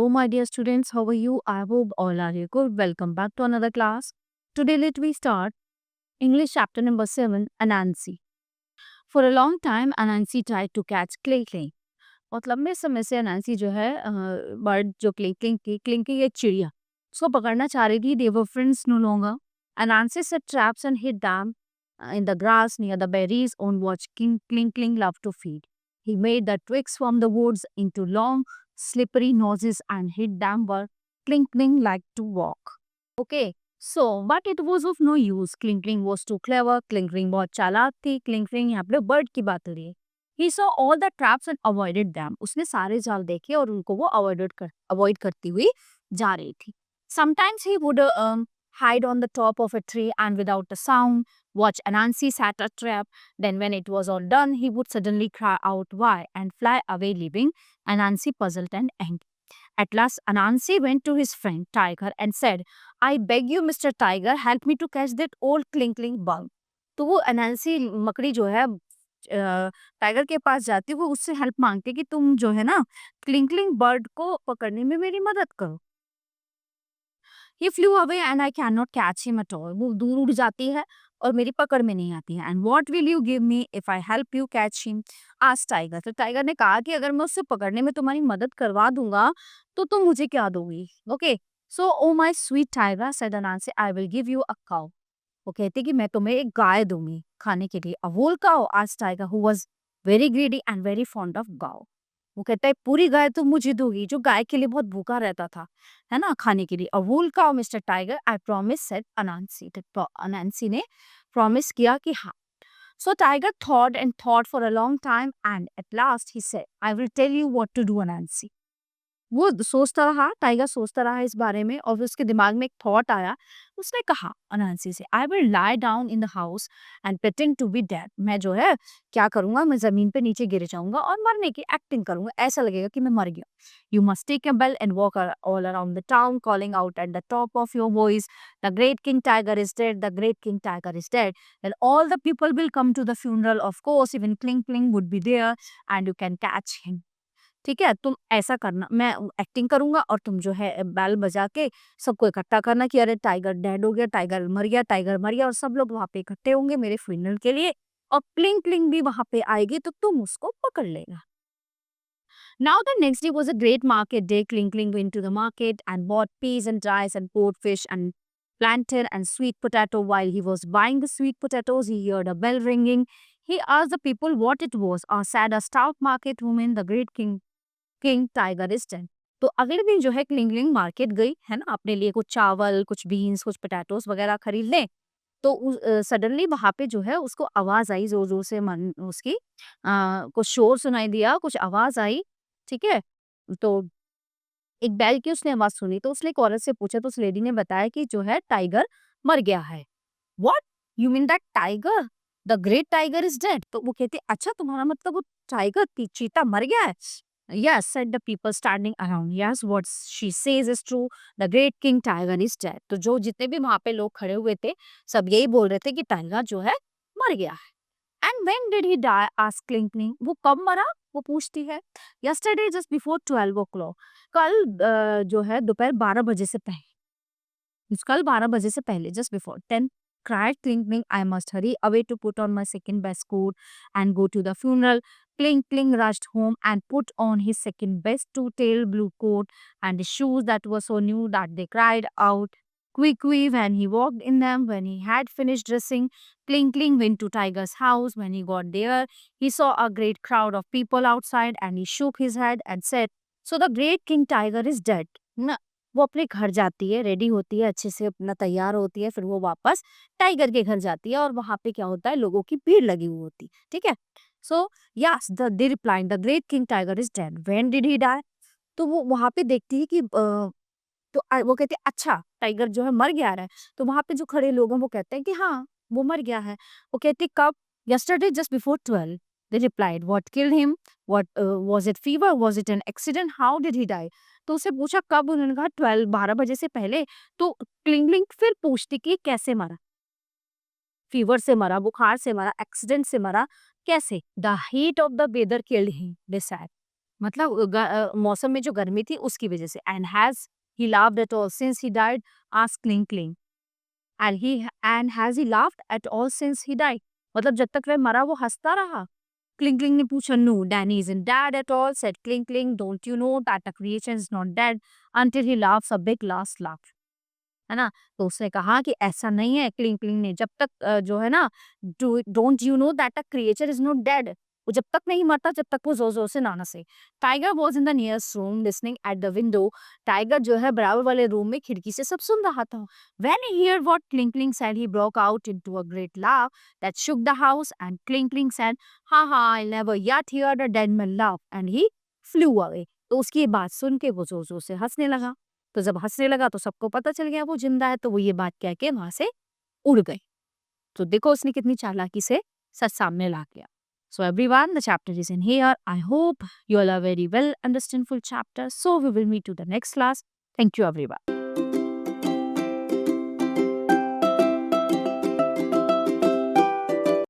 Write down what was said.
Hello, my dear students. How are you? I hope all are good. Welcome back to another class. Today, let we start English chapter number 7, Anansi. For a long time, Anansi tried to catch Clinking. बहुत लंबे समय से अनांसी जो है bird जो क्लिंकिंग एक चिड़िया उसको पकड़ना चाह रही थी. They were friends no longer. Anansi set traps and hid them in the grass near the berries on which Cling loved to feed. He made the twigs from the woods into long, slippery noses and hid them where Cling liked to walk. Okay, so but it was of no use. Cling was too clever. Cling बहुत चालाक थी. Cling यहाँ पे bird की बात हो रही है. He saw all the traps and avoided them. उसने सारे जाल देखे और उनको वो avoid करती हुई जा रही थी. Sometimes he would hide on the top of a tree and without a sound watch Anansi set a trap. Then when it was all done, he would suddenly cry out why and fly away, leaving Anansi puzzled and angry. At last, Anansi went to his friend Tiger and said, I beg you, Mr. Tiger, help me to catch that old Cling bug. तो वो अनांसी मकड़ी जो है tiger के पास जाती है, वो उससे हेल्प मांगती है कि तुम जो है ना क्लिंकलिंग बर्ड को पकड़ने में मेरी मदद करो. He flew away and I cannot catch him at all. वो दूर उड़ जाती है और मेरी पकड़ में नहीं आती है. And what will you give me if I help you catch him? asked Tiger. तो टाइगर ने कहा कि अगर मैं उससे पकड़ने में तुम्हारी मदद करवा दूंगा तो तुम मुझे क्या दोगी? Okay. So, oh my sweet tiger, said Anansi, I will give you a cow. वो कहती कि मैं तुम्हें एक गाय दूंगी खाने के लिए. A whole cow, asked Tiger, who was very greedy and very fond of cow. वो कहता है पूरी गाय तो मुझे दोगी जो गाय के लिए बहुत भूखा रहता था, है ना, खाने के लिए. A whole cow, Mr. Tiger, I promise, said Anansi. अनांसी ने प्रॉमिस किया कि हाँ. So Tiger thought and thought for a long time and at last he said, I will tell you what to do, Anansi. वो सोचता रहा, tiger सोचता रहा इस बारे में और फिर उसके दिमाग में एक थॉट आया. उसने कहा अनांसी से, I will lie down in the house and pretend to be dead. मैं जो है क्या करूंगा, मैं जमीन पे नीचे गिर जाऊंगा और मरने की एक्टिंग करूंगा, ऐसा लगेगा कि मैं मर गया. You must take a bell and walk all around the town calling out at the top of your voice, the great king tiger is dead, the great king tiger is dead. And all the people will come to the funeral. Of course even Kling would be there and you can catch him. ठीक है, तुम ऐसा करना, मैं acting करूंगा और तुम जो है बैल बजा के सबको इकट्ठा करना कि अरे टाइगर डेड हो गया, टाइगर मर गया, टाइगर मर गया. और सब लोग वहां पे इकट्ठे होंगे मेरे फ्यूनरल के लिए और क्लिंग भी वहां पे आएगी तो तुम उसको पकड़ लेगा. Now the next day was a great market day. Cling went to the market and bought peas and rice and poached fish and plantain and sweet potato. While he was buying the sweet potatoes, he heard a bell ringing. He asked the people what it was. Said a stout market woman, the great king tiger is dead. तो अगले दिन जो है क्लिंगलिंग market गई, है ना, अपने लिए कुछ चावल, कुछ बीन्स, कुछ पोटैटोस वगैरह खरीद ले. तो सडनली वहां पे जो है उसको आवाज आई, जोर जोर से उसकी कुछ शोर सुनाई दिया, कुछ आवाज आई. ठीक है, तो एक बैल की उसने आवाज सुनी तो उसने एक औरत से पूछा तो उस लेडी ने बताया कि जो है टाइगर मर गया है. What you mean that tiger, the great tiger is dead. तो वो कहते अच्छा तुम्हारा मतलब वो टाइगर चीता मर गया है. Yes, said the people standing around. Yes, what she says is true. The great king tiger is dead. तो जो जितने भी वहां पे लोग खड़े हुए थे सब यही बोल रहे थे कि टाइगर जो है मर गया है. And when did he die? asked Cling. वो कब मरा वो पूछती है. Yesterday just before 12 o'clock. कल जो है दोपहर 12 बजे से पहले. कल 12 बजे से पहले, just before 10, cried Cling, I must hurry away to put on my second best coat and go to the funeral. Cling rushed home and put on his second best two-tailed blue coat and his shoes that were so new that they cried out quickly when he walked in them. When he had finished dressing, Cling went to Tiger's house. When he got there, he saw a great crowd of people outside and he shook his head and said, so the great King Tiger is dead. वो अपने घर जाती है, ready होती है, अच्छे से अपना तैयार होती है, फिर वो वापस टाइगर के घर जाती है और वहां पे क्या होता है, लोगों की भीड़ लगी हुई होती है. ठीक है, so yes they replied the great king tiger is dead. When did he die. तो वो वहां पे देखती है कि वो कहती है अच्छा टाइगर जो है मर गया है. तो वहां पे जो खड़े लोग हैं वो कहते हैं कि हाँ वो मर गया है. वो कहती है कब. yesterday just before 12. They replied, what killed him? What was it fever? Was it an accident? How did he die? तो उसे पूछा कब. उन्होंने कहा 12 बजे से पहले. तो क्लिंगलिंग फिर पूछती कि कैसे मरा. फीवर से मरा, बुखार से मरा, एक्सीडेंट से मरा, कैसे. The heat of the weather killed him, they said. मतलब मौसम में जो गर्मी थी उसकी वजह से। And has he लाव्ड at all since he died, asked cling cling. And has he laughed at all since he died, मतलब जब तक वह मरा वो हंसता रहा। क्लिंग क्लिंग ने पूछा, no Danny isn't dead at all, said Kling Kling, don't you know that the creation is not dead until he laughs a big last laugh. है ना? तो उसने कहा कि ऐसा नहीं है, क्लिंग क्लिंग ने, जब तक जो है ना, don't you know that a creature is not dead, वो जब तक नहीं मरता जब तक वो जोर जोर से ना हंसे। Tiger was in the nearest room listening at the window, tiger जो है बराबर वाले रूम में खिड़की से सब सुन रहा था। When he heard what Kling Kling said, he broke out into a great laugh that shook the house, and Kling Kling said, ha ha, I never yet heard a dead man laugh, and he flew away. तो उसकी ये बात सुन के वो जोर जोर से हंसने लगा। तो जब हंसने लगा तो सबको पता चल गया वो जिंदा है, तो वो ये बात कह के वहां से उड़ गई। तो देखो उसने कितनी चालाकी से सच सामने ला गया। So everyone, the chapter is in here. I hope you all are very well understand full chapter. So we will meet to the next class. Thank you everyone.